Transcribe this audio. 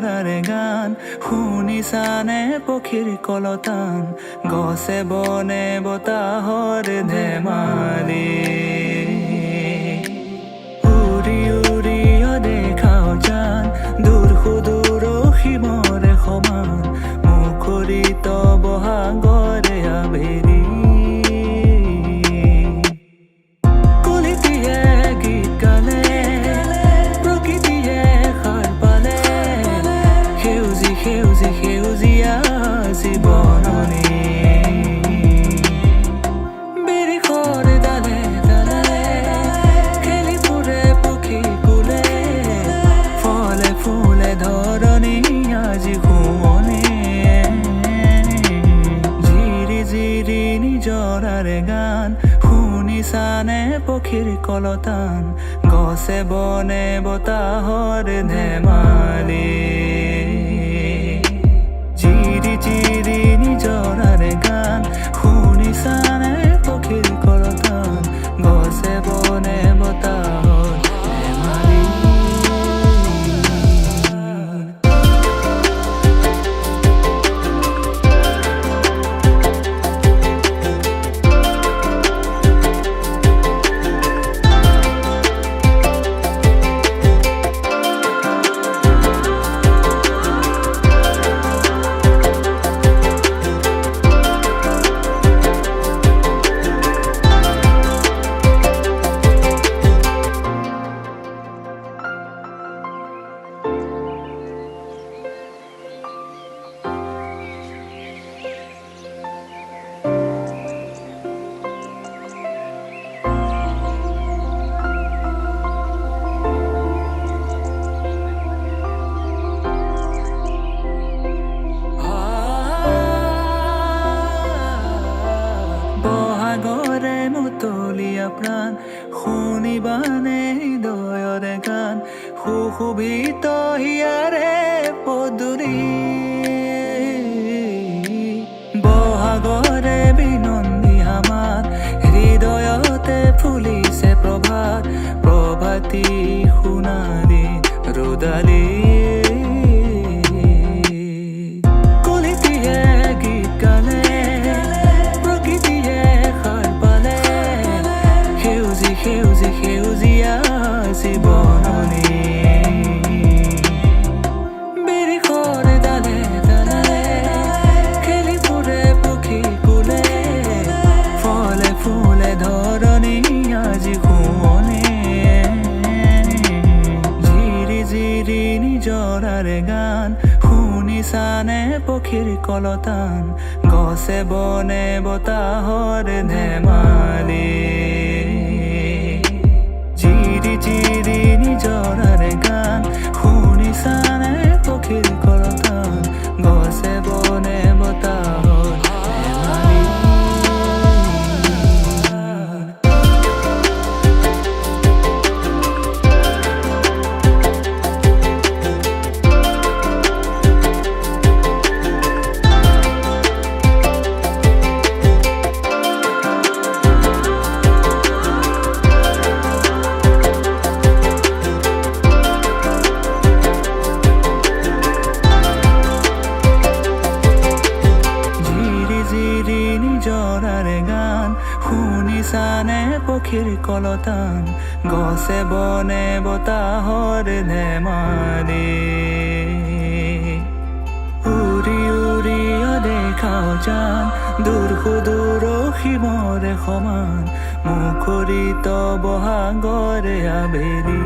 নিজৰাৰে গান শুনিছানে পক্ষীৰ কলতান গছে বনে বতাহৰ ধেমালি উৰি উৰি দেখাও জান দূৰ সুদূৰ সীমৰে সমান মুখৰিত বহাগৰে আবেলি সেউজীয়া জীৱননি বিৰিখৰ ডালে ডালে খেলি ফুৰে পক্ষী কুলে ফলে ফুলে ধৰণি আজি শুৱনি ঝিৰি ঝিৰি নিজৰাৰে গান শুনিছানে পক্ষীৰ কলতান গছে বনে বতাহৰ ধেমালি চিৰি চিৰি নিজৰাৰে গান শুনিছানে পক্ষীৰ কলতান গছে বনে বতাহৰ ধেমালি বহাগৰে মুতলীয়া প্ৰাণ শুনিবানে হৃদয়ৰে গান সুশোভিত হিয়াৰে পদূলি বহাগৰে বিনন্দী আমাৰ হৃদয়তে ফুলিছে প্ৰভাত প্ৰভাতী সোণালী ৰুদালি সেউজীয়া জীৱননি বিৰিখৰ ডালে ডালে খেলি ফুৰে পক্ষী কুলে ফলে ফুলে ধৰণি আজি শুৱনি ঝিৰি ঝিৰি নিজৰাৰে গান শুনিছানে পক্ষীৰ কলতান গছে বনে বতাহৰ ধেমালি চিৰি চিৰি নিজৰাৰে গান শুনিছানে পক্ষীৰ কলতান গছে বনে বতাহৰ ধেমালি নিজৰাৰে গান শুনিছানে পক্ষীৰ কলতান গছে বনে বতাহৰ ধেমালি উৰি উৰি দেখাও জান দূৰ সুদূৰ সীমৰে সমান মুখৰিত বহাগৰে আবেলি